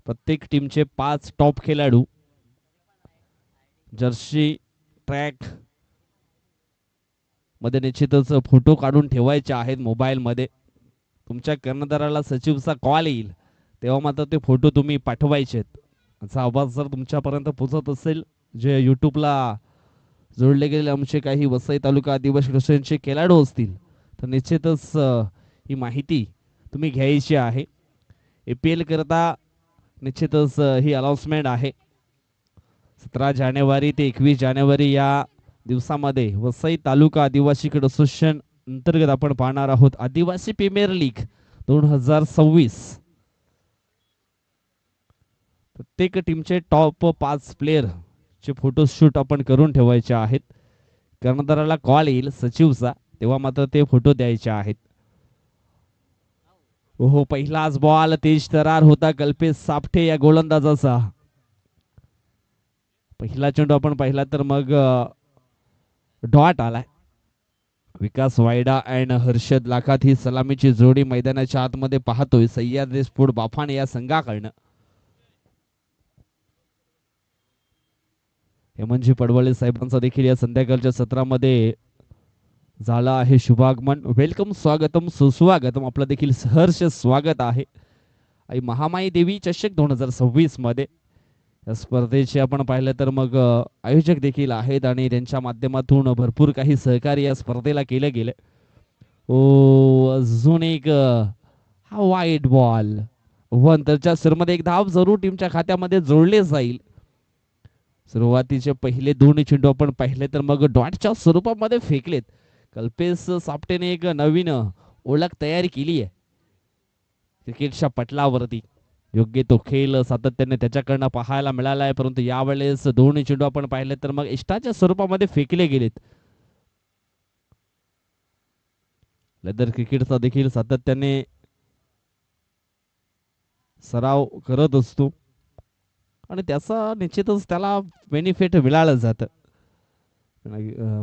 प्रत्येक टीमचे 5 टॉप खेळाडू जर्सी ट्रॅक मध्ये निश्चितच फोटो काढून ठेवायचे आहेत मोबाईल मध्ये. तुमच्या कर्णधाराला सचिवचा कॉल येईल तेव्हा मात्र ते फोटो तुम्ही पाठवायचे आहेत. याचा आवाज जर तुमच्यापर्यंत पोहोचत असेल, जे यूट्यूबला जोडले गेलेले आमचे काही वसई तालुका आदिवासी क्रिश्चियनचे खेळाडू असतील तर निश्चितच ही माहिती तुम्ही घ्यायची आहे. APL करता निश्चितच ही अनाउन्समेंट आहे. 17 जानेवारी ते 21 जानेवारी या दिवसामध्ये वसई तालुका आदिवासी क्रीडा असोसिएशन अंतर्गत आपण पाहणार आहोत आदिवासी प्रीमियर लीग 2026. प्रत्येक टीमचे टॉप 5 प्लेयर चे फोटो शूट आपण करून ठेवायचे आहेत. कर्णधाराला कॉल येईल सचिवचा तेव्हा मात्र ते फोटो द्यायचे आहेत. ओहो, पहिलाच बॉल तेज तरार होता कल्पेश सापठे या गोलंदाजाचा. पहिला चेंडू आपण पाहिला तर मग डॉट आलाय. विकास वायडा अँड हर्षद लाखात ही सलामीची जोडी मैदानाच्या आतमध्ये पाहतोय सह्याद्री स्पोर्ट बाफाणे या संघाकडनं. हेमंतजी पडवळे साहेबांचा देखील या संध्याकाळच्या सत्रामध्ये झाला आहे शुभागमन. वेलकम, स्वागतम, सुस्वागतम, आपलं देखील सहर्ष स्वागत आहे आई महामाई देवी चषक 2026 मध्ये. या स्पर्धेचे आपण पाहिलं तर मग आयोजक देखील आहेत आणि त्यांच्या माध्यमातून भरपूर काही सहकार्य या स्पर्धेला केलं गेलं. ओ अजून एक हा वाईट बॉल वंतरच्या सरमध्ये एक धाव जरूर टीमच्या खात्यामध्ये जोडले जाईल. सुरुवातीचे पहिले 2 चेंडू आपण पाहिले तर मग डॉटच्या स्वरूपामध्ये फेकलेत. कल्पेश सापटेने एक नवीन ओळख तयार केली आहे क्रिकेटच्या पटलावरती. योग्य तो खेळ सातत्याने त्याच्याकडनं पाहायला मिळाला आहे, परंतु यावेळेस 2 चेंडू आपण पाहिले तर मग इष्टाच्या स्वरूपामध्ये फेकले गेलेत. लेदर क्रिकेटचा देखील सातत्याने सराव करत असतो आणि त्याचा निश्चितच त्याला बेनिफिट मिळालं जातं.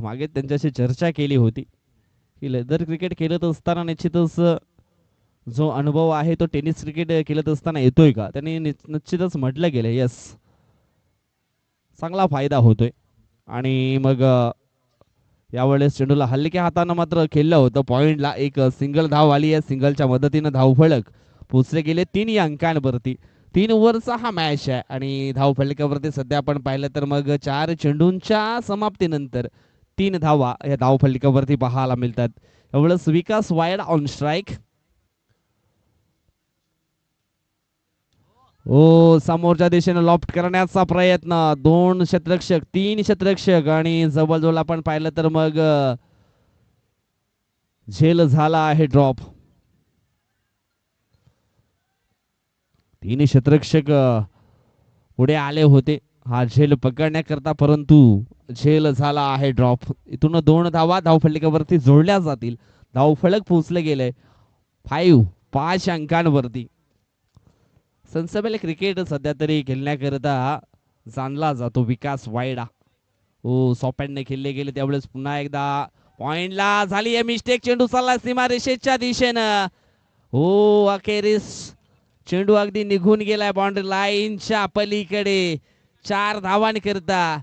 मागे त्यांच्याशी चर्चा केली होती की लेदर क्रिकेट खेळत असताना निश्चितच जो अनुभव आहे तो टेनिस क्रिकेट खेळत असताना येतोय का, त्यांनी निश्चितच म्हटलं गेलं यस, चांगला फायदा होतोय. आणि मग यावेळेस चेंडूला हलक्या हातानं मात्र खेळलं होतं. पॉइंटला एक सिंगल धाव आली आहे. सिंगलच्या मदतीनं धावफलक पोचले गेले 3 अंकांवरती. 3 ओव्हरचा हा मॅच आहे आणि धावफलकावरती सध्या आपण पाहिलं तर मग 4 चेंडूंच्या समाप्तीनंतर 3 धावा या धावफलकावरती पाहायला मिळतात. यावेळेस विकास वायड ऑन स्ट्राईक. ओ समोरच्या दिशेने लॉफ्ट करण्याचा प्रयत्न. 2 क्षेत्ररक्षक 3 क्षेत्ररक्षक आणि जवळजवळ आपण पाहिलं तर मग झेल झाला आहे ड्रॉप. 3 क्षेत्ररक्षक पुढे आले होते हा झेल पकडण्याकरता, परंतु झेल झाला आहे ड्रॉप. इथून 2 धावा धावफलकावरती जोडल्या जातील. धावफलक पोहोचले गेले 5 अंकांवरती. सनसबेल क्रिकेट सध्या तरी खेळण्याकरता जाणला जातो विकास वायडा. ओ सॉपॅनने खेळले गेले त्यावेळेस पुन्हा एकदा पॉइंटला झाली आहे मिस्टेक. चेंडू चालला सीमारेषेच्या दिशेनं. हो अखेरीस चेंडू अगदी निघून गेलाय बाउंड्री लाईनच्या पलीकडे. 4 धावांकरता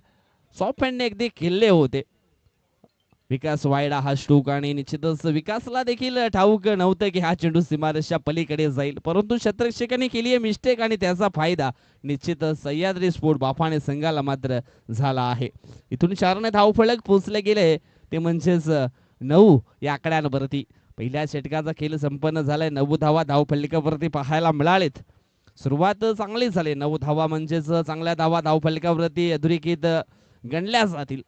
सॉपॅनने अगदी खेळले होते विकास वायडा हा स्ट्रोक आणि निश्चितच विकासला देखील ठाऊक नव्हतं की हा चेंडू सीमारेषेच्या पलीकडे जाईल, परंतु क्षेत्ररक्षकांनी केली आहे मिस्टेक आणि त्याचा फायदा निश्चितच सह्याद्री स्पोर्ट बाफाणे संघाला मात्र झाला आहे. इथून 4 धावफलक पोहोचले गेले ते म्हणजेच 9 या आकड्यांवरती. पहिल्या षटकाचा खेळ संपन्न झालाय. 9 धावा धावफलकावरती पाहायला मिळालेत. सुरुवात चांगली झाली. 9 धावा म्हणजेच चांगल्या धावा धावफलकावरती अधोरेखित गणल्या जातील.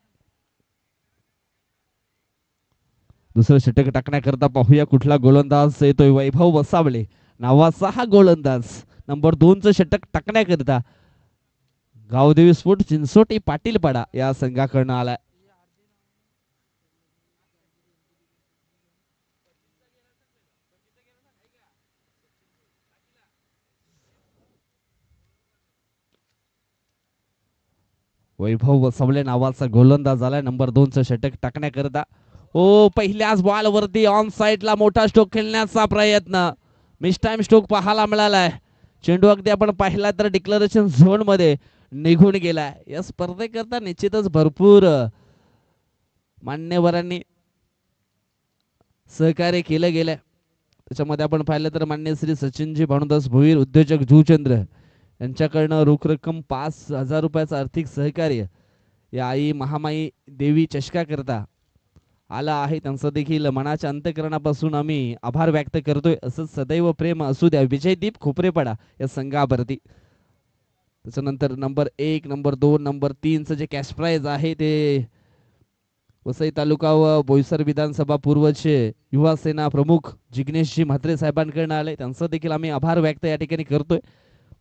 दुसरं षटक टाकण्याकरता पाहूया कुठला गोलंदाज येतोय. वैभव वसावळे नावाचा हा गोलंदाज नंबर 2चं षटक टाकण्याकरता गावदेवी स्पोर्ट चिंचोटी पाटीलपाडा या संघाकडनं आलाय. वैभव वसावले नावाचा गोलंदाज आलाय नंबर 2चं षटक टाकण्याकरता. ओ पहिल्याच बॉल वरती ऑन साइडला मोठा स्ट्रोक खेळण्याचा प्रयत्न. मिस टाइम स्ट्रोक पाहायला मिळालाय. चेंडू अगदी आपण पाहिला तर डिक्लेरेशन झोन मध्ये निघून गेला. या स्पर्धेकरता निश्चितच भरपूर मान्यवरांनी सहकार्य केलं गेलं. त्याच्यामध्ये आपण पाहिलं तर मान्य श्री सचिनजी भानुदास भोईर, उद्योजक जुचंद्र यांच्याकडनं रोख रक्कम 5,000 रुपयाचं आर्थिक सहकार्य या आई महामाई देवी चषका करता आला आहे. त्यांचं देखील मनाच्या अंतकरणापासून आम्ही आभार व्यक्त करतोय. असंच सदैव प्रेम असू द्या विजयदीप खोपरेपाडा या संघावरती. त्याच्यानंतर नंबर 1, नंबर 2, नंबर 3चं जे कॅश प्राइज आहे ते वसई तालुका व बोईसर विधानसभा पूर्वचे युवा सेना प्रमुख जिग्नेशजी म्हात्रे साहेबांकडून आले. त्यांचं देखील आम्ही आभार व्यक्त या ठिकाणी करतोय.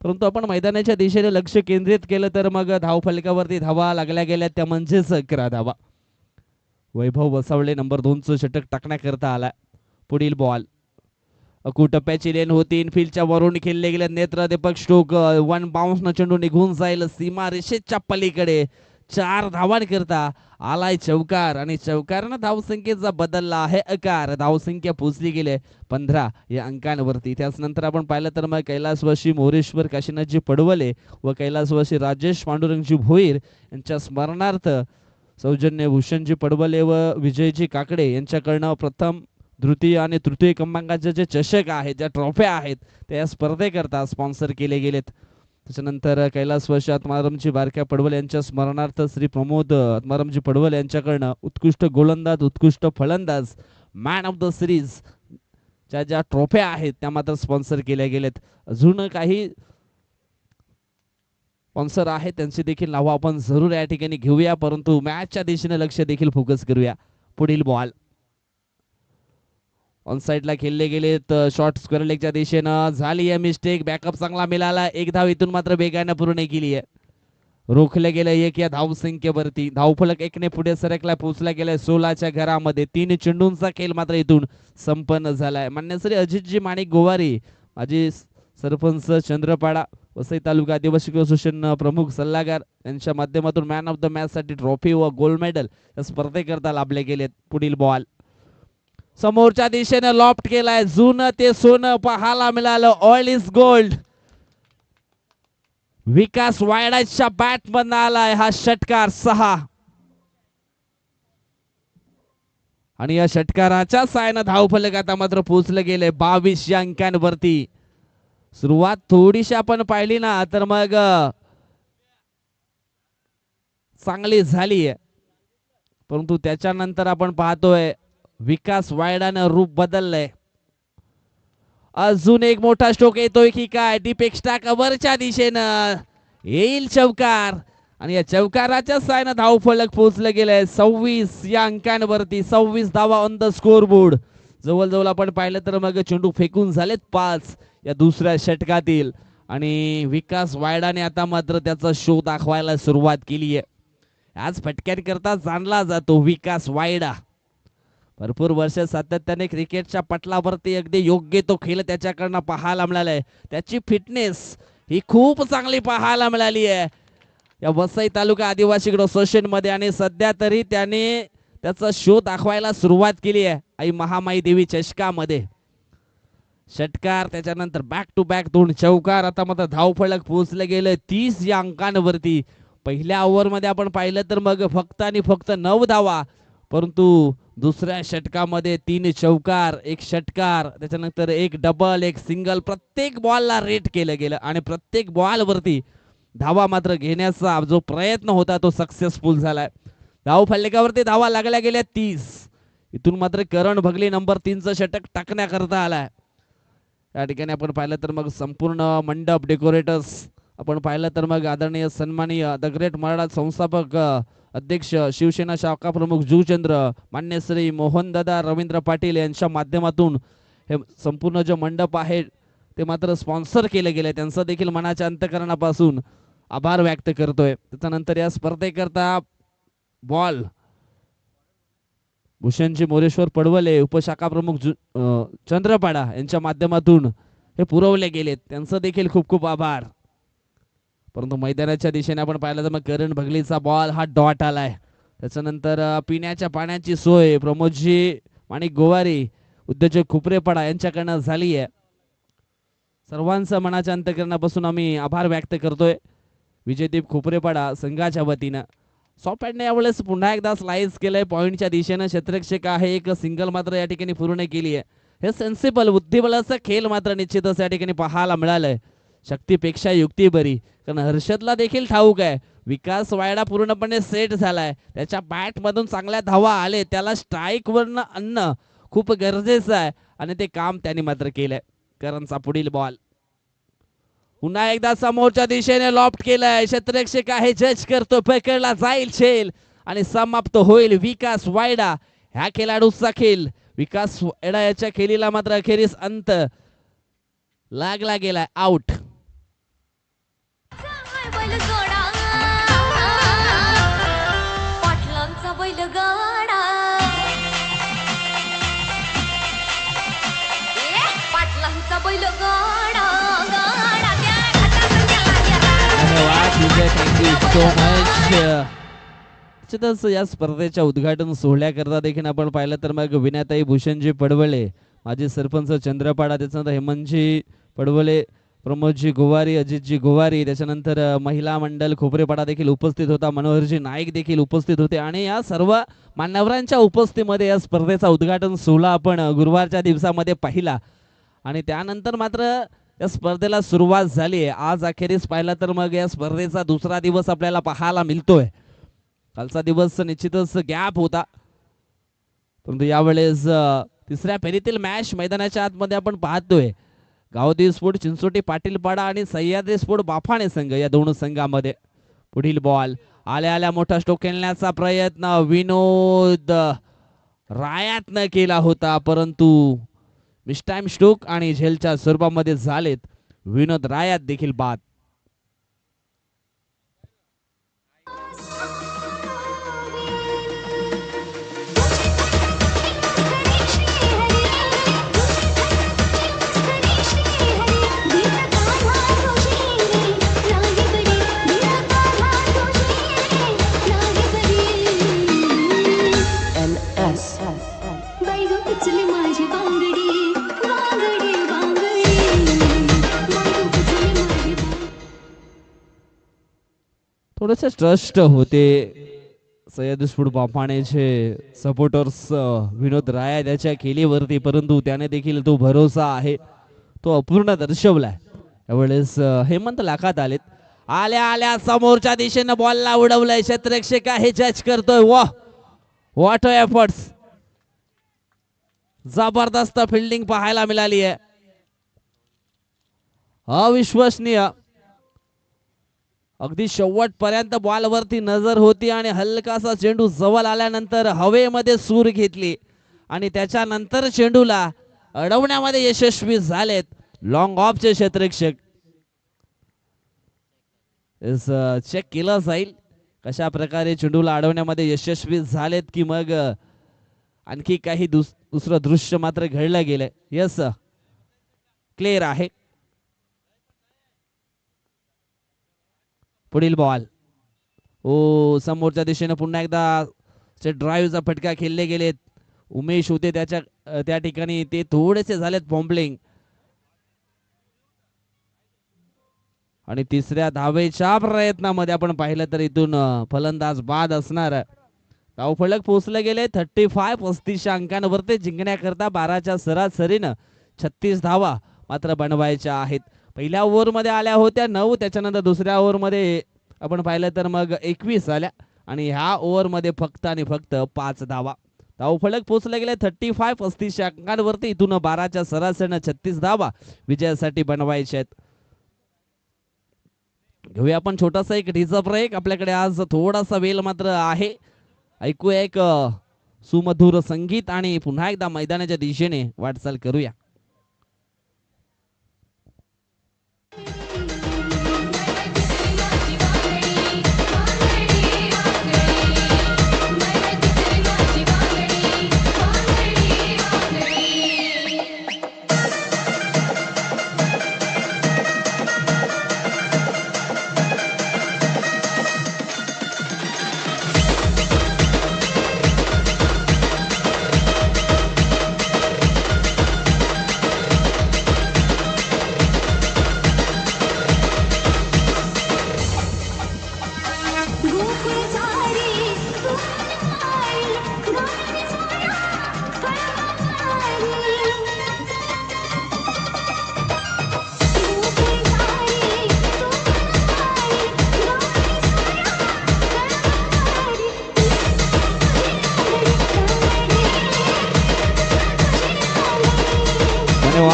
परंतु आपण मैदानाच्या दिशेने लक्ष केंद्रित केलं तर मग धावफलकावरती धावा लागल्या गेल्या त्या म्हणजेच 11 धावा. वैभव वसावळे नंबर 2चं षटक टाकण्याकरता आला. पुढील बॉल टप्प्याची लेन होती. इनफिल्डच्या वरून खेळले गेले नेत्र दीपक स्ट्रोक वन बाउन्स न चेंडू निघून जाईल सीमा रेषेच्या पलीकडे. 4 धावांकरता आलाय चौकार आणि चौकारनं धावसंख्येचा बदलला आहे आकार. धावसंख्या पोहोचली गेले 15 या अंकांवरती. त्याचनंतर आपण पाहिलं तर मग कैलासवासी मोरेश्वर काशीनाथजी पडवले व कैलासवासी राजेश पांडुरंगजी भोईर यांच्या स्मरणार्थ सौजन्य भूषणजी पडवले व विजयजी काकडे यांच्याकडनं प्रथम द्वितीय आणि तृतीय क्रमांकाचे जे चषक आहेत, ज्या ट्रॉफ्या आहेत त्या स्पर्धेकरता स्पॉन्सर केले गेलेत. त्याच्यानंतर कैलासवासी आत्मारामजी बारक्या पडवले यांच्या स्मरणार्थ श्री प्रमोद आत्मारामजी पडवले यांच्याकडनं उत्कृष्ट गोलंदाज, उत्कृष्ट फलंदाज, मॅन ऑफ द सिरीज ज्या ट्रॉफ्या आहेत त्या मात्र स्पॉन्सर केल्या गेलेत. अजून काही स्पॉन्सर आहेत त्यांची देखील नावं आपण जरूर या ठिकाणी घेऊया, परंतु मॅचच्या दिशेने लक्ष देखील फोकस करूया. पुढील बॉल ऑन साइडला खेळले गेले तर शॉर्ट स्क्वेअर लेगच्या दिशेनं झाली आहे मिस्टेक. बॅकअप चांगला मिळाला. एक धाव इथून मात्र वेगाने पूर्ण केली आहे. रोखले गेलं 1 या धावसंख्येवरती. धावफलक 1ने पुढे सरकला, पोहोचला गेलाय 16च्या घरामध्ये. 3 चेंडूंचा खेळ मात्र इथून संपन्न झालाय. मान्य श्री अजितजी माणिक गोवारी माजी सरपंच चंद्रपाडा वसई तालुका आदिवासी असोसिएशन प्रमुख सल्लागार यांच्या माध्यमातून मॅन ऑफ द मॅच साठी ट्रॉफी व गोल्ड मेडल या स्पर्धेकरता लाभले गेलेत. पुढील बॉल समोरच्या दिशेने लॉफ्ट केलाय. जुनं ते सोनं पाहायला मिळालं. All is gold. विकास वायडाच्या बॅट मधून आलाय हा षटकार 6 आणि या षटकाराच्या सायनं धावफलक आता मात्र पोहोचले गेले 22 या अंकांवरती. सुरुवात थोडीशी आपण पाहिली ना तर मग चांगली झाली आहे, परंतु त्याच्यानंतर आपण पाहतोय विकास वायडानं रूप बदललंय. अजून एक मोठा स्ट्रोक येतोय की काय? डीप एक्स्ट्रा कव्हरच्या दिशेनं येईल चौकार आणि या चौकाराच्या सायनं धावफलक पोहोचले गेले 26 या अंकांवरती. 26 धावा ऑन द स्कोर बोर्ड. जवळजवळ आपण पाहिलं तर मग चेंडू फेकून झालेत 5 या दुसऱ्या षटकातील आणि विकास वायडाने आता मात्र त्याचा शो दाखवायला सुरुवात केली आहे. आज फटक्यांकरता जाणला जातो विकास वायडा. भरपूर वर्ष सातत्याने क्रिकेटच्या पटलावरती अगदी योग्य तो खेळ त्याच्याकडनं पाहायला मिळालाय. त्याची फिटनेस ही खूप चांगली पाहायला मिळाली आहे या वसई तालुका आदिवासी असोसिएशन मध्ये आणि सध्या तरी त्याने त्याचा शो दाखवायला सुरुवात केली आहे आई महामाई देवी चषकामध्ये. षटकार त्याच्यानंतर बॅक टू बॅक 2 चौकार. आता मात्र धावफलक पोहोचले गेले 30 या अंकांवरती. पहिल्या ओव्हर मध्ये आपण पाहिलं तर मग फक्त आणि फक्त 9 धावा, परंतु दुसऱ्या षटकामध्ये 3 चौकार, 1 षटकार, त्याच्यानंतर 1 डबल, 1 सिंगल. प्रत्येक बॉलला रेट केलं गेलं आणि प्रत्येक बॉल वरती धावा मात्र घेण्याचा जो प्रयत्न होता तो सक्सेसफुल झालाय. धाव फलकावरती धावा लागल्या गेल्या 30. इथून मात्र करण भगली नंबर 3चं षटक टाकण्याकरता आलाय. या ठिकाणी आपण पाहिलं तर मग संपूर्ण मंडप डेकोरेटर्स आपण पाहिलं तर मग आदरणीय सन्माननीय द ग्रेट मराठा संस्थापक अध्यक्ष शिवसेना शाखा प्रमुख जुचंद्र मान्य श्री मोहनदादा रवींद्र पाटील यांच्या माध्यमातून हे संपूर्ण जो मंडप आहे ते मात्र स्पॉन्सर केले गेले. त्यांचं देखील मनाच्या अंतकरणापासून आभार व्यक्त करतोय. त्याच्यानंतर या स्पर्धेकरता बॉल भूषणजी मोरेश्वर पडवले उपशाखा प्रमुख चंद्रपाडा यांच्या माध्यमातून हे पुरवले गेलेत. त्यांचं देखील खूप खूप आभार. परंतु मैदानाच्या दिशेने आपण पाहिलं तर मग करण भगलीचा बॉल हा डॉट आलाय. त्याच्यानंतर पिण्याच्या पाण्याची सोय प्रमोदजी माणिक गोवारी उद्योजक खुपरेपाडा यांच्याकडनं झाली आहे. सर्वांचं मनाच्या अंतःकरणापासून आम्ही आभार व्यक्त करतोय विजयदीप खोपरेपाडा संघाच्या वतीनं. सॉपॅडने यावेळेस पुन्हा एकदा स्लाइस केलंय पॉइंटच्या दिशेनं. क्षेत्ररक्षक आहे एक सिंगल मात्र या ठिकाणी पूर्ण केली आहे. हे सेन्सिबल बुद्धिबळाचा खेळ मात्र निश्चितच या ठिकाणी पाहायला मिळालंय. शक्तीपेक्षा युक्ती बरी, कारण हर्षदला देखील ठाऊक आहे विकास वायडा पूर्णपणे सेट झालाय. त्याच्या बॅट मधून चांगल्या धावा आले, त्याला स्ट्राईक वरनं आणणं खूप गरजेचं आहे आणि ते काम त्यांनी मात्र केलंय. करणचा पुढील बॉल पुन्हा एकदा समोरच्या दिशेने लॉफ्ट केलाय. क्षेत्ररक्षक आहे जज करतो, पकडला जाईल खेळ आणि समाप्त होईल. विकास वायडा ह्या खेळाडूचा खेळ. विकास वायडा याच्या खेळीला मात्र अखेरीस अंत लागला गेलाय. आउट. या स्पर्धेच्या उद्घाटन सोहळ्याकरता देखील आपण पाहिलं तर मग विनाताई भूषणजी पडवळे, माजी सरपंच चंद्रपाडा, त्याच्यानंतर हेमंतजी पडवळे, प्रमोदजी गोवारी, अजितजी गोवारी, त्याच्यानंतर महिला मंडळ खोपरेपाडा देखील उपस्थित होता, मनोहरजी नाईक देखील उपस्थित होते आणि या सर्व मान्यवरांच्या उपस्थितीमध्ये या स्पर्धेचा उद्घाटन सोहळा आपण गुरुवारच्या दिवसामध्ये पाहिला आणि त्यानंतर मात्र या स्पर्धेला सुरुवात झाली आहे. आज अखेरीस पाहिला तर मग या स्पर्धेचा दुसरा दिवस आपल्याला पाहायला मिळतोय. कालचा दिवस निश्चितच गॅप होता, परंतु यावेळेस तिसऱ्या फेरीतील मॅच मैदानाच्या आतमध्ये आपण पाहतोय. गावदेवी स्पोर्ट चिंचोटी पाटीलपाडा आणि सह्याद्री स्पोर्ट बाफाणे संघ या दोन संघामध्ये. पुढील बॉल आल्या आल्या मोठा स्ट्रोक खेळण्याचा प्रयत्न विनोद रायातनं केला होता, परंतु मिसटाइम स्ट्रोक आणि झेलच्या स्वरूपामध्ये झालेत. विनोद रायात देखील बाद. थोडेसे ट्रस्ट होते सह्याद्री स्पोर्ट बाफाणेचे सपोर्टर्स विनोद राय त्याच्या खेळीवरती, परंतु त्याने देखील तो भरोसा आहे तो अपूर्ण दर्शवलाय. यावेळेस हेमंत लाखात आलेत. आल्या आल्या समोरच्या दिशेनं बॉलला उडवलंय. क्षेत्ररक्षक आहे जज करतोय. वाह व्हॉट एफर्ट्स, जबरदस्त फिल्डिंग पाहायला मिळाली आहे, अविश्वसनीय. अगदी शेवटपर्यंत बॉलवरती नजर होती आणि हलकासा चेंडू जवळ आल्यानंतर हवेमध्ये सूर घेतली आणि त्याच्यानंतर चेंडूला अडवण्यामध्ये यशस्वी झालेत लॉंग ऑफचे क्षेत्ररक्षक. चेक केलं जाईल कशा प्रकारे चेंडूला अडवण्यामध्ये यशस्वी झालेत की मग आणखी काही दुसरं दृश्य मात्र घडलं गेलं. यस क्लिअर आहे. पुढील बॉल ओ समोरच्या दिशेने पुन्हा एकदा ड्राईव्हचा फटका खेळले गेलेत. उमेश होते त्या ठिकाणी, ते थोडेसे झालेत फॉम्बलिंग आणि तिसऱ्या धावेच्या प्रयत्नामध्ये आपण पाहिलं तर इथून फलंदाज बाद असणार. धावफलक पोहोचले गेले 35 अंकांवरती जिंकण्याकरता 12च्या सरासरीनं 36 धावा मात्र बनवायच्या आहेत. पहिल्या ओव्हरमध्ये आल्या होत्या 9, त्याच्यानंतर दुसऱ्या ओव्हरमध्ये आपण पाहिलं तर मग 21 आल्या आणि ह्या ओव्हरमध्ये फक्त आणि फक्त 5 धावा. धावफलक पोहोचले गेले 35 अंकांवरती, इथून 12च्या सरासरीनं 36 धावा विजयासाठी बनवायच्या आहेत. घेऊया आपण छोटासा एक टीजर ब्रेक. आपल्याकडे आज थोडासा वेळ मात्र आहे. ऐकूया एक सुमधुर संगीत आणि पुन्हा एकदा मैदानाच्या दिशेने वाटचाल करूया.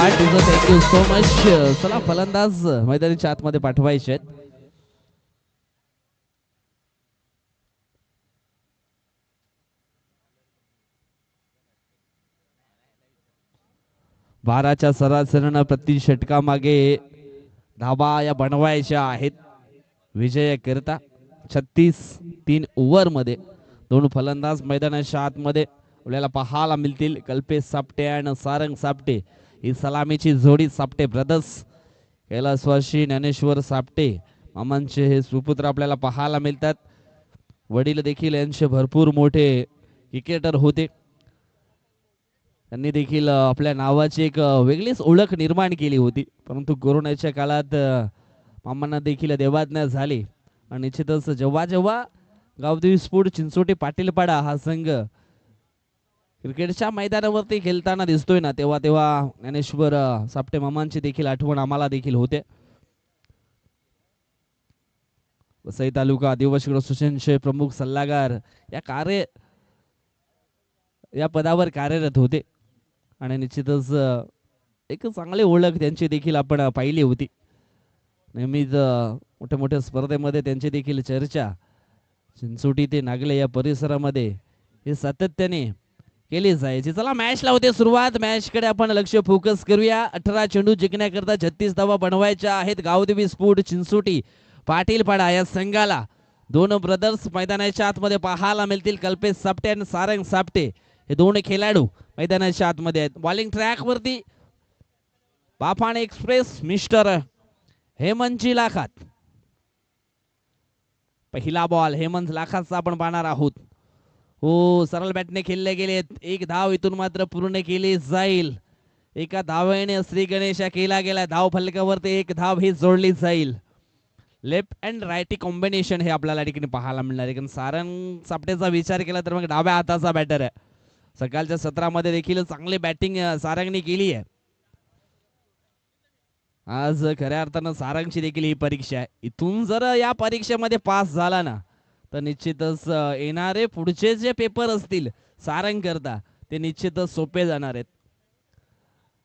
Thank you so much. चला फलंदाज मैदानाच्या आतमध्ये पाठवायचे आहेत. बाराच्या सरासरीनं प्रति षटकामागे धाबा या बनवायच्या आहेत विजय करता. 36 ओव्हर मध्ये दोन फलंदाज मैदानाच्या आतमध्ये आपल्याला पाहायला मिळतील. कल्पेश सापटे आणि सारंग सापटे ही सलामीची जोडी. सापटे ब्रदर्स, कैलासवासी ज्ञानेश्वर सापटे मामांचे हे सुपुत्र आपल्याला पाहायला मिळतात. वडील देखील यांचे भरपूर मोठे क्रिकेटर होते. त्यांनी देखील आपल्या नावाची एक वेगळीच ओळख निर्माण केली होती. परंतु कोरोनाच्या काळात मामांना देखील देवाज्ञा झाली आणि निश्चितच जेव्हा जेव्हा गावदेवी स्पोर्ट चिंचोटी पाटीलपाडा हा संघ क्रिकेटच्या मैदानावरती खेळताना दिसतोय ना, तेव्हा तेव्हा ज्ञानेश्वर सापटे मामांची देखील आठवण आम्हाला देखील होते. वसई तालुका आदिवासी असोसिएशनचे प्रमुख सल्लागार या पदावर कार्यरत होते आणि निश्चितच एक चांगली ओळख त्यांची देखील आपण पाहिली होती. नेहमीच मोठ्या मोठ्या स्पर्धेमध्ये त्यांची देखील चर्चा चिंचोटी ते नागले या परिसरामध्ये हे सातत्याने केली जायची. चला मॅचला होते सुरुवात. मॅच कडे आपण लक्ष फोकस करूया. 18 चेंडू जिंकण्याकरता 36 धावा बनवायच्या आहेत गावदेवी स्पोर्ट चिंचोटी पाटीलपाडा या संघाला. दोन ब्रदर्स मैदानाच्या आतमध्ये पाहायला मिळतील. कल्पेश सापटे आणि सारंग सापटे हे दोन खेळाडू मैदानाच्या आतमध्ये आहेत. बॉलिंग ट्रॅक वरती बाफाण एक्सप्रेस मिस्टर हेमंतजी लाखात. पहिला बॉल हेमंत लाखाचा आपण पाहणार आहोत. हो, सरळ बॅटने खेळले गेलेत. एक धाव इथून मात्र पूर्ण केली जाईल. एका धावेने श्री गणेशा केला गेला. धाव फलकावरती एक धाव ही जोडली जाईल. लेफ्ट अँड राईटी कॉम्बिनेशन हे आपल्याला ठिकाणी पाहायला मिळणार आहे. कारण सारंग सापटेचा विचार केला तर मग डाव्या हाताचा बॅटर आहे. सकाळच्या सत्रामध्ये देखील चांगली बॅटिंग सारंगने केली आहे. आज खऱ्या अर्थानं सारंगची देखील ही परीक्षा आहे. इथून जर या परीक्षेमध्ये पास झाला ना तर निश्चितच येणारे पुढचे जे पेपर असतील सारंग करता ते निश्चितच सोपे जाणार आहेत.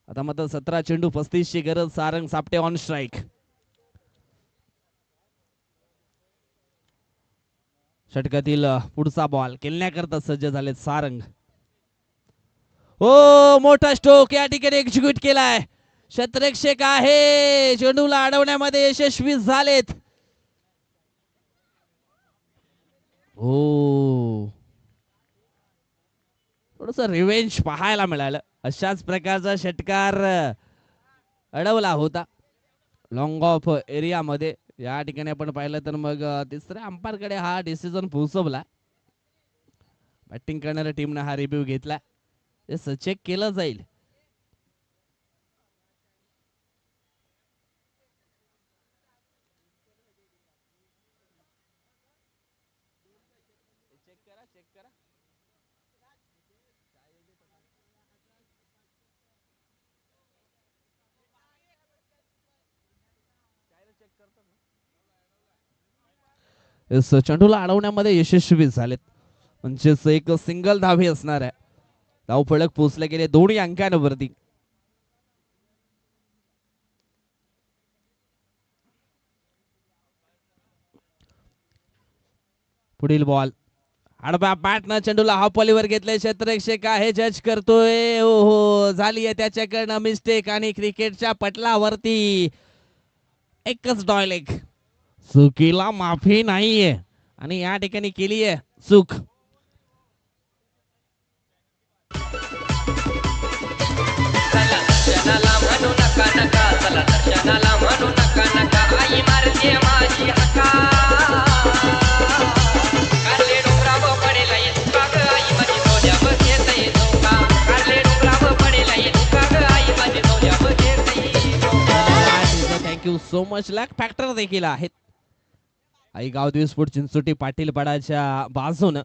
आता मात्र 17 चेंडू 35 ची गरज. Sarang Sapte on strike. षटकातील पुढचा बॉल खेळण्याकरता सज्ज झालेत सारंग. हो, मोठा स्ट्रोक या ठिकाणी एक्झिक्यूट केलाय. क्षेत्ररक्षक आहे, चेंडूला अडवण्यामध्ये यशस्वी झालेत. हो, थोडस रिव्हेंज पाहायला मिळालं. अशाच प्रकारचा षटकार अडवला होता लॉंग ऑफ एरिया मध्ये. या ठिकाणी आपण पाहिलं तर मग तिसऱ्या अंपायर कडे हा डिसिजन पोहोचवला. बॅटिंग करणाऱ्या टीमने हा रिव्ह्यू घेतला. ते चेक केलं जाईल. चेंडूला अडवण्यामध्ये यशस्वी झालेत. म्हणजेच एक सिंगल धावे असणार आहे. धाव फलक पोहोचले गेले दोन्ही अंकांवरती. पुढील बॉल आडव्या बॅटनं चेंडूला हाफ वॉलीवर घेतले. क्षेत्ररक्षक आहे, जज करतोय. हो, झाली आहे त्याच्याकडनं मिस्टेक आणि क्रिकेटच्या पटलावरती एकच डॉयलेग. चुकीला माफी नाहीये आणि या ठिकाणी केली आहे चूक. Thank you so much. Lack factor देखील आहेत आई गावदेवी स्पोर्ट चिंचोटी पाटीलपाडाच्या बाजून.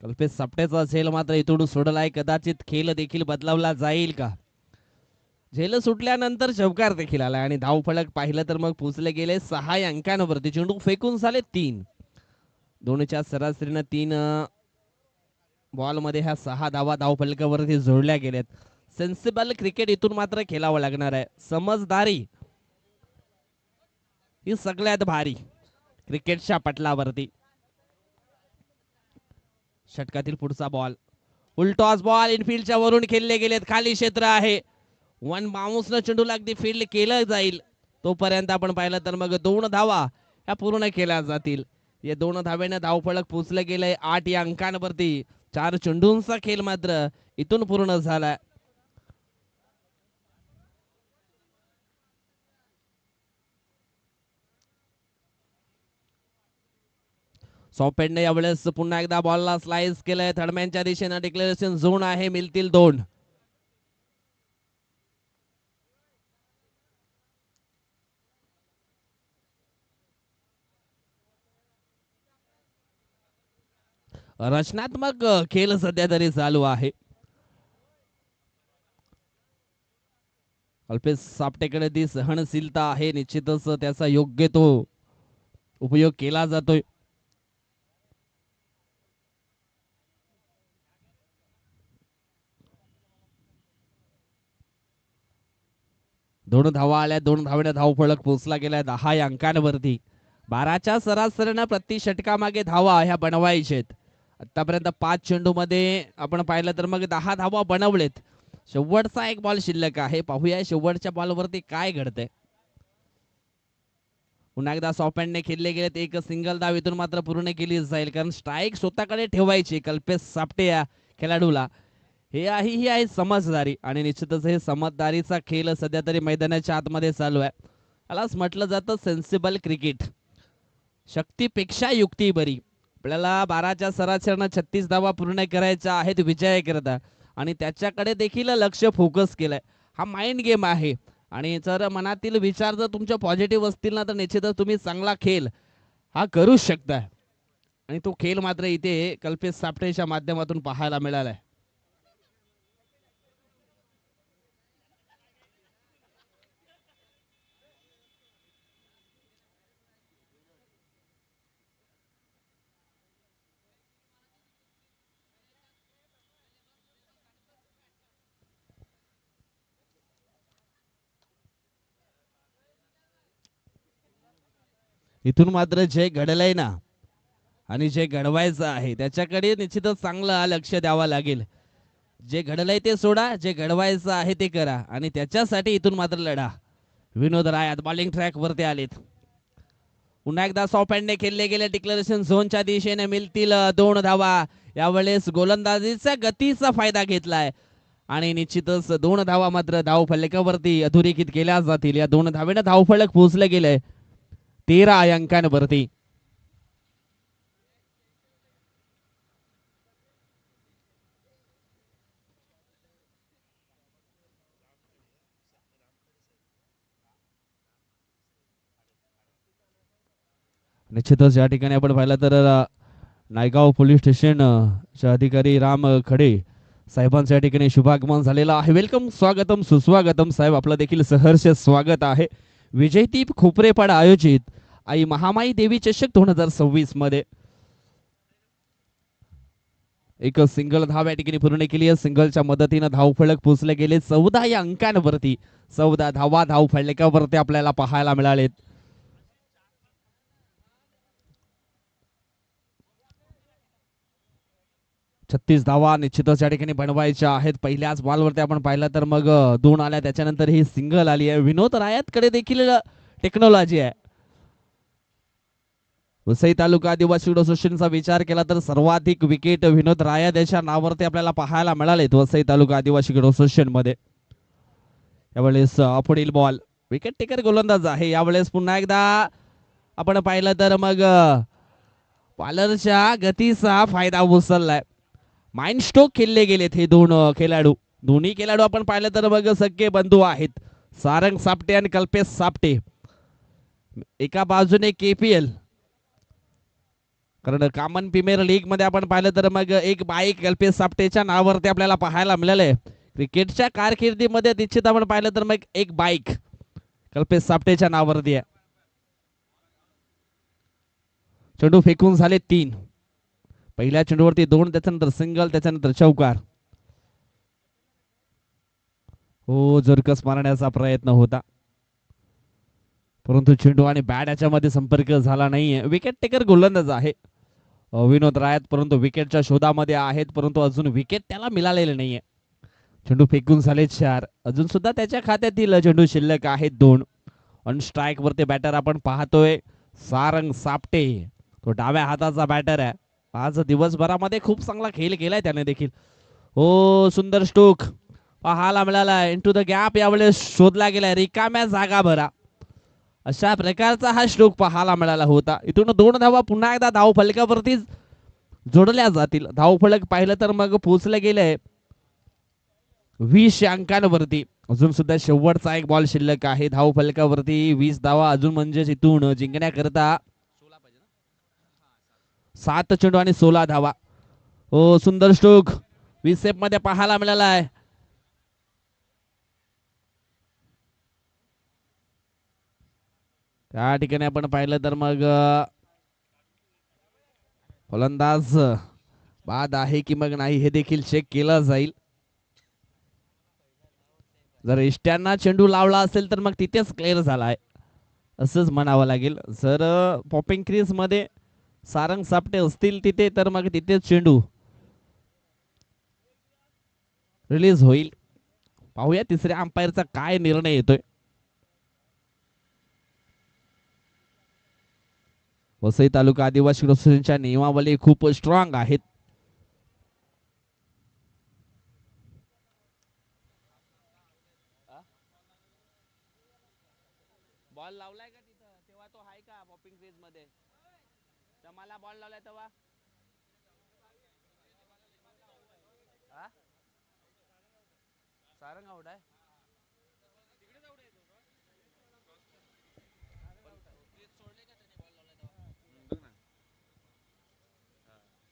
कल्पेश सापटेचा झेल मात्र इथून सोडलाय. कदाचित खेळ देखील बदलावला जाईल का. झेल सुटल्यानंतर चौकार देखील आला आणि धाव फलक पाहिलं तर मग पोचले गेले 6 अंकांवरती. चेंडू फेकून झाले 3. दोनच्या सरासरीनं 3 बॉल मध्ये ह्या 6 धावा धाव फलकावरती जोडल्या गेल्यात. सेन्सिबल क्रिकेट इथून मात्र खेळावं लागणार आहे. समजदारी ही सगळ्यात भारी क्रिकेटच्या पटलावरती. षटकातील पुढचा बॉल, उलटॉस बॉल इनफिल्डच्या वरून खेळले गेलेत. खाली क्षेत्र आहे. वन बाउन्सनं चेंडूला अगदी फील्ड केलं जाईल. तोपर्यंत आपण पाहिलं तर मग 2 धावा या पूर्ण केल्या जातील. या 2 धावेने धावफलक पोचलं गेलंय 8 या अंकांवरती. 4 चेंडूंचा खेळ मात्र इथून पूर्ण झालाय. सॉपेडने यावेळेस पुन्हा एकदा बॉलला स्लाइस केलंय. थर्डमॅनच्या दिशेनं डिक्लेरेशन झोन आहे. मिळतील 2. रचनात्मक खेळ सध्या तरी चालू आहे. अल्पेश सापटेकडे ती सहनशीलता आहे. निश्चितच त्याचा योग्य तो उपयोग केला जातोय. दोन धावा आल्या. 2 धावेने धावफलक पोचला गेलाय 10 या अंकांवरती. 12च्या सरासरीनं प्रति षटकामागे धावा ह्या बनवायचेत. आतापर्यंत 5 चेंडू मध्ये आपण पाहिलं तर मग 10 धावा बनवलेत. शेवटचा एक बॉल शिल्लक आहे. पाहूया शेवटच्या बॉलवरती काय घडतंय. पुन्हा एकदा सॉपॅन्डने खेळले गेलेत. एक सिंगल धाव इथून मात्र पूर्ण केली जाईल, कारण स्ट्राईक स्वतःकडे ठेवायची कल्पेश सापटे या खेळाडूला. ही आहे समजदारी, आणि निश्चितच हे समजदारीचा खेळ सध्या तरी मैदानाच्या आतमध्ये चालू आहे. यालाच म्हटलं जातं सेन्सिबल क्रिकेट. शक्तीपेक्षा युक्ती बरी. आपल्याला 12च्या सरासरीनं 36 धावा पूर्ण करायच्या आहेत विजयाकरता, आणि त्याच्याकडे देखील लक्ष फोकस केलंय. हा माइंड गेम आहे, आणि जर मनातील विचार जर तुमच्या पॉझिटिव्ह असतील ना, तर निश्चितच तुम्ही चांगला खेळ हा करू शकता. आणि तो खेळ मात्र इथे कल्पेश सापटेच्या माध्यमातून पाहायला मिळालाय. इथून मात्र जे घडलंय ना, आणि जे घडवायचं आहे त्याच्याकडे निश्चितच चांगलं लक्ष द्यावं लागेल. जे घडलंय ते सोडा, जे घडवायचं आहे ते करा, आणि त्याच्यासाठी इथून मात्र लढा. विनोद राय बॉलिंग ट्रॅक वरती आलेत. पुन्हा एकदा सॉफ्ट हँडने खेळले गेले. डिक्लेरेशन झोनच्या दिशेने मिळतील 2 धावा. यावेळेस गोलंदाजीचा गतीचा फायदा घेतलाय, आणि निश्चितच 2 धावा मात्र धाव फलकावरती अधोरेखित केल्या जातील. या 2 धावेने धाव फलक पोहोचले गेले 13 अंकांवरती. निश्चितच या ठिकाणी आपण पाहिलं तर नायगाव पोलीस स्टेशन अधिकारी राम खडे साहेबांच्या ठिकाणी शुभागमन झालेलं आहे. वेलकम, स्वागतम, सुस्वागतम साहेब, आपलं देखील सहर्ष स्वागत आहे. विजयदीप खोपरेपाडा आयोजित आई महामाई देवी चषक 2026 मध्ये एक सिंगल धाव या ठिकाणी पूर्ण केली आहे. सिंगलच्या मदतीने धाव फलक पोचले गेले 14 या अंकांवरती. 14 धावा धाव फलकावरती आपल्याला पाहायला मिळालेत. 36 धावा निश्चितच या ठिकाणी बनवायच्या आहेत. पहिल्याच बॉलवरती आपण पाहिलं तर मग 2 आल्या, त्याच्यानंतर ही सिंगल आली आहे. विनोद रायातकडे देखील टेक्नॉलॉजी आहे. वसई तालुका आदिवासी असोसिएशनचा विचार केला तर सर्वाधिक विकेट विनोद रायात याच्या नावावरती आपल्याला पाहायला मिळालेत वसई तालुका आदिवासी असोसिएशन मध्ये. यावेळेस पुढील बॉल विकेट टेकर गोलंदाज आहे. यावेळेस पुन्हा एकदा आपण पाहिलं तर मग बॉलरच्या गतीचा फायदा उचललाय. माइंड स्ट्रोक खेळले गेलेत हे 2 खेळाडू. दोन्ही खेळाडू आपण पाहिलं तर मग सगळे बंधू आहेत. सारंग सापटे आणि कल्पेश सापटे. एका बाजूने केपीएल, कारण कॉमन प्रीमियर लीग मध्ये आपण पाहिलं तर मग एक बाईक कल्पेश सापटेच्या नावावरती आपल्याला पाहायला मिळालंय. क्रिकेटच्या कारकिर्दीमध्ये निश्चित आपण पाहिलं तर मग एक बाईक कल्पेश सापटेच्या नावावरती आहे. चेंडू फेकून झाले 3. पहिल्या चेंडूवरती 2, त्याच्यानंतर सिंगल, त्याच्यानंतर चौकार. हो, जरकस मारण्याचा प्रयत्न होता, परंतु चेंडू आणि बॅट याच्यामध्ये संपर्क झाला नाहीये. विकेट टेकर गोलंदाज आहे विनोद रायत, परंतु विकेटच्या शोधामध्ये आहेत, परंतु अजून विकेट त्याला मिळालेले नाहीये. चेंडू फेकून झाले 4. अजून सुद्धा त्याच्या खात्यातील चेंडू शिल्लक आहेत 2. ऑन स्ट्राईक वरती बॅटर आपण पाहतोय सारंग सापटे. तो डाव्या हाताचा बॅटर आहे. आज दिवसभरामध्ये खूप चांगला खेळ केलाय त्याने देखील. हो, सुंदर स्ट्रोक पाहायला मिळाला. इंटू द गॅप यावेळेस शोधला गेलाय, रिकाम्या जागा भरा, अशा प्रकारचा हा स्ट्रोक पाहायला मिळाला होता. इथून 2 धावा पुन्हा एकदा धाव फलकावरती जोडल्या जातील. धाव फलक पाहिलं तर मग पोहोचले गेले 20 अंकांवरती. अजून सुद्धा शेवटचा एक बॉल शिल्लक आहे धाव फलकावरती. 20 धावा अजून, म्हणजेच इथून जिंकण्याकरता 7 चेंडू आणि 16 धावा. हो, सुंदर स्ट्रोक विसेप मध्ये पाहायला मिळाला आहे. त्या ठिकाणी आपण पाहिलं तर मग फलंदाज बाद आहे की मग नाही हे देखील चेक केलं जाईल. जर इष्ट्यांना चेंडू लावला असेल तर मग तिथेच क्लिअर झाला आहे असंच म्हणावं लागेल. जर पॉपिंग क्रीज मध्ये सारंग सापटे असतील तिथे तर मग तिथेच चेंडू रिलीज होईल. पाहूया तिसऱ्या अंपायरचा काय निर्णय येतोय. वसई तालुका आदिवासी असोसिएशनच्या नियमावली खूप स्ट्रॉंग आहेत. बॉल लावलाय का तिथं तेव्हा तो आहे का पॉपिंग क्रीज मध्ये? मला बॉल लावलाय तेव्हा सारंग आउट आहे.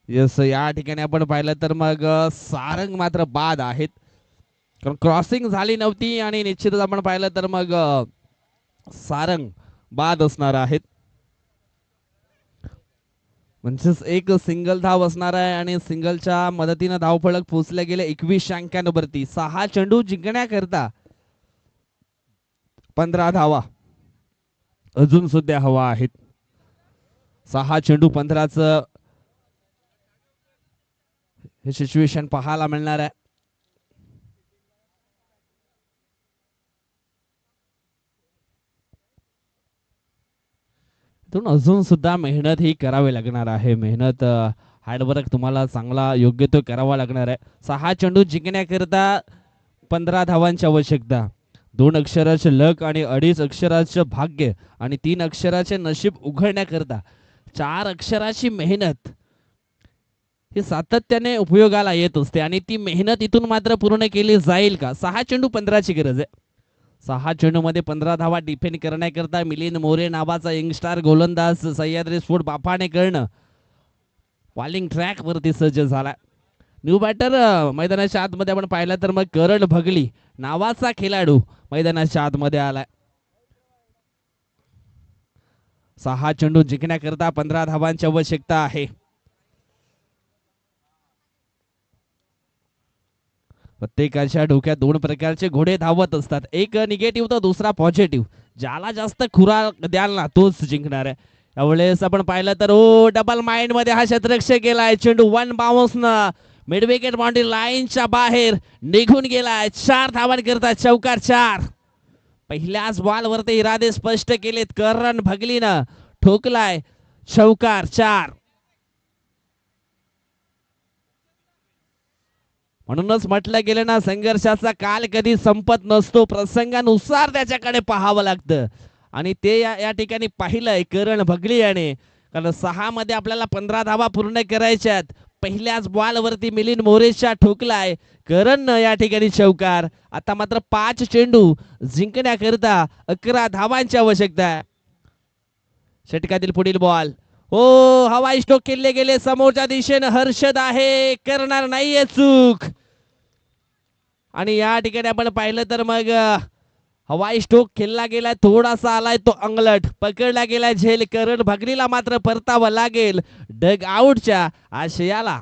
यस, या ठिकाणी आपण पाहिलं तर मग सारंग मात्र बाद आहेत, कारण क्रॉसिंग झाली नव्हती आणि निश्चितच आपण पाहिलं तर मग सारंग बाद असणार आहेत. म्हणजेच एक सिंगल धाव असणार आहे आणि सिंगलच्या मदतीने धावफलक पोहोचले गेले 21 अंकांवरती. 6 चेंडू जिंकण्याकरता 15 धावा अजून सुद्धा हवा आहेत. 6 चेंडू 15च हे सिच्युएशन पाहायला मिळणार आहे. अजून सुद्धा मेहनत ही करावी लागणार आहे. मेहनत, हार्डवर्क तुम्हाला चांगला योग्य तो करावा लागणार आहे. 6 चेंडू जिंकण्याकरता 15 धावांची आवश्यकता. 2 अक्षराचे लक आणि 2.5 अक्षराचे भाग्य आणि 3 अक्षराचे नशीब उघडण्याकरता 4 अक्षराची मेहनत ही सातत्याने उपयोगाला येत असते आणि ती मेहनत इथून मात्र पूर्ण केली जाईल का? 6 चेंडू 15ची गरज आहे. 6 चेंडू मध्ये 15 धावा डिफेंड करण्याकरता मिलिंद मोरे नावाचा यंगस्टार गोलंदाज सह्याद्री स्पोर्ट बापाने करणं बॉलिंग ट्रॅक वरती सज्ज झाला. न्यू बॅटर मैदानाच्या आतमध्ये आपण पाहिलं तर मग करण भगली नावाचा खेळाडू मैदानाच्या आतमध्ये आलाय. 6 चेंडू जिंकण्याकरता 15 धावांची आवश्यकता आहे. प्रत्येकाच्या डोक्यात 2 प्रकारचे घोडे धावत असतात, एक निगेटिव्ह तर दुसरा पॉझिटिव्ह. ज्याला जास्त खुराक द्याल ना तोच जिंकणार आहे. यावेळेस आपण पाहिलं तर डबल माइंड मध्ये हा क्षेत्ररक्षक गेलाय. चेंडू 1 बाउन्स न मिड विकेट बाउंड्री लाईनच्या बाहेर निघून गेलाय. 4 धावांकरता चौकार 4. पहिल्याच बॉल वरती इरादे स्पष्ट केलेत. करण भगलीनं ठोकलाय चौकार 4. म्हणूनच म्हटलं गेलं ना, संघर्षाचा काल कधी संपत नसतो, प्रसंगानुसार त्याच्याकडे पाहावं लागतं आणि ते या ठिकाणी पाहिलंय करण भगली याने. कारण 6 मध्ये आपल्याला 15 धावा पूर्ण करायच्यात. पहिल्याच बॉल वरती मिलिंद मोरेच्या ठोकलाय करण या ठिकाणी चौकार. आता मात्र 5 चेंडू जिंकण्याकरता 11 धावांची आवश्यकता आहे. षटकातील पुढील बॉल, हो, हवाई स्ट्रोक केले गेले समोरच्या दिशेने. हर्षद आहे, करणार नाहीये चूक. आणि या ठिकाणी आपण पाहिलं तर मग हवाई स्ट्रोक खेळला गेलाय, थोडासा आलाय तो अंगलट, पकडला गेलाय झेल. करण भगरीला मात्र परतावं लागेल डग आउटच्या आशयाला.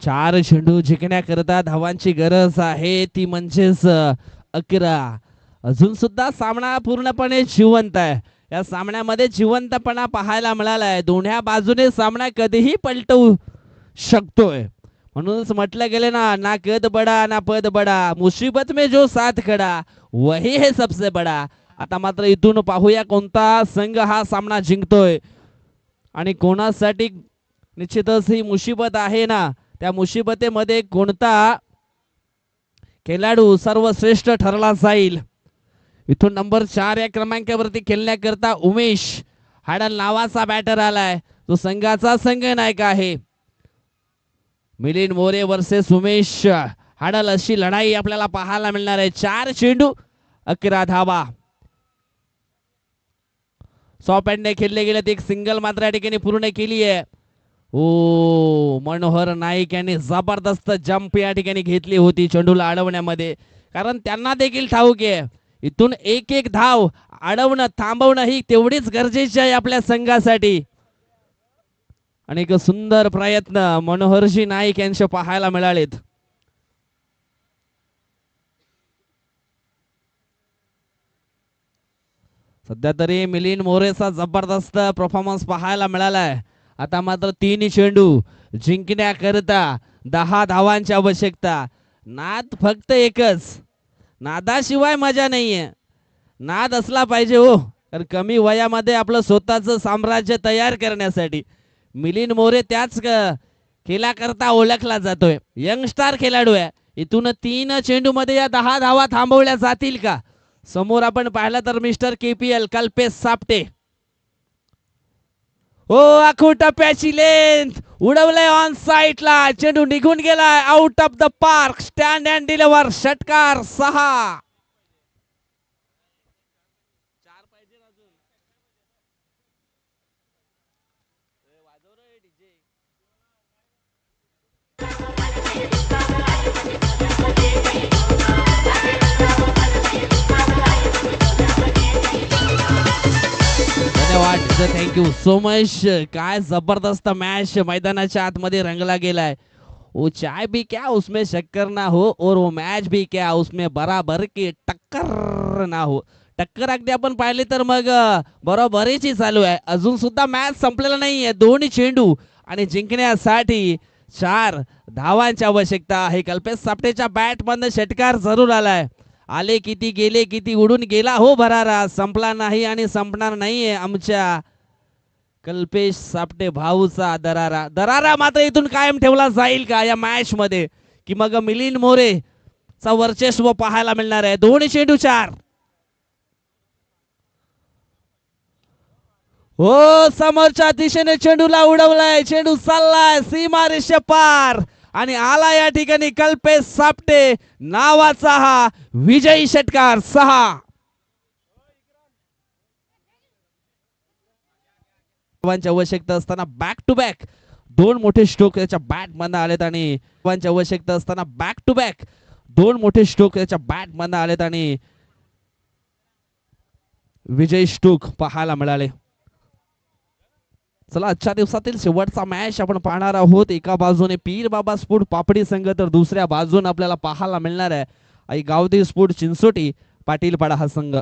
4 चेंडू जिंकण्याकरता धावांची गरज आहे ती म्हणजेच 11. अजून सुद्धा सामना पूर्णपणे जिवंत आहे. या सामन्यामध्ये जिवंतपणा पाहायला मिळालाय. दोन्ही बाजूने सामना कधीही पलटू शकतोय. म्हणूनच म्हटलं गेले ना कद बडा ना पद बडा, मुसीबत में जो साथ खडा वही है सबसे बडा. आता मात्र इथून पाहूया कोणता संघ हा सामना जिंकतोय आणि कोणासाठी निश्चितच ही मुसीबत आहे ना, त्या मुसीबतेमध्ये कोणता खेळाडू सर्वश्रेष्ठ ठरला जाईल. इथून नंबर 4 या क्रमांकावरती खेळण्याकरता उमेश हाडल नावाचा बॅटर आलाय. तो संघाचा संघनायक आहे. मिलिंद मोरे वर्सेस उमेश हाडल अशी लढाई आपल्याला पाहायला मिळणार आहे. 4 चेंडू 11 धावा. सॉपॅन्डने खेळले गेले. एक सिंगल मात्र या ठिकाणी पूर्ण केली आहे. ओ मनोहर नाईक यांनी जबरदस्त जंप या ठिकाणी घेतली होती चेंडूला अडवण्यामध्ये, कारण त्यांना देखील ठाऊक आहे इथून एक एक धाव अडवणं थांबवणं ही तेवढीच गरजेची आहे आपल्या संघासाठी. आणि एक सुंदर प्रयत्न मनोहरजी नाईक यांचे पाहायला मिळालेत. सध्या तरी मिलिंद मोरेचा जबरदस्त परफॉर्मन्स पाहायला मिळालाय. आता मात्र 3 चेंडू जिंकण्याकरता 10 धावांची आवश्यकता. नाद फक्त एकच, नादाशिवाय मजा नाहीये. नाद असला पाहिजे हो, कारण कमी वयामध्ये आपलं स्वतःचं साम्राज्य तयार करण्यासाठी मिलिंद मोरे त्याच खेळाकरता ओळखला जातोय. यंगस्टार खेळाडू आहे. इथून 3 चेंडू मध्ये या 10 धावा थांबवल्या जातील का? समोर आपण पाहिलं तर मिस्टर KPL कल्पेश सापटे. हो आखू टप्प्याची लेंथ उडवलंय ऑन साइडला. चेंडू निघून गेलाय out of the park. Stand and deliver. षटकार 6. धन्यवाद, थँक्यू सो मच. काय जबरदस्त मॅच मैदानाच्या आतमध्ये रंगला गेलाय. वो चाय भी क्या उसमें शक्कर ना हो और वो मैच भी क्या उसमें बराबर की टक्कर ना हो. टक्कर अगदी आपण पाहिले तर मग बरोबरीची चालू आहे. अजून सुद्धा मॅच संपलेला नाहीये. 2 चेंडू आणि जिंकण्यासाठी 4 धावांची आवश्यकता आहे. कल्पेश सापटेच्या बॅट मधनं षटकार जरूर आलाय. आले किती गेले किती उडून गेला हो भरारा. संपला नाही आणि संपणार नाहीये आमच्या कल्पेश सापटे भाऊचा दरारा. दरारा मात्र इथून कायम ठेवला जाईल का या मॅच मध्ये, की मग मिलिंद मोरे चा वर्चस्व पाहायला मिळणार आहे. 2 चेंडू 4. हो समोरच्या दिशेने चेंडूला उडवलाय. चेंडू चाललाय सीमा रेषे पार आणि आला या ठिकाणी कल्पेश सापटे नावाचा हा विजयी षटकार 6. आवश्यकता असताना बॅक टू बॅक 2 मोठे स्ट्रोक त्याच्या बॅट मधून आलेत आणि आवश्यकता असताना बॅक टू बॅक 2 मोठे स्ट्रोक त्याच्या बॅट मधून आलेत आणि विजयी स्ट्रोक पाहायला मिळाले. चला आजच्या दिवसातील शेवटचा मॅच आपण पाहणार आहोत. एका बाजूने पीर बाबा स्पोर्ट पापडी संघ तर दुसऱ्या बाजूने आपल्याला पाहायला मिळणार आहे आई गावदेवी स्पोर्ट चिंचोटी पाटीलपाडा हा संघ.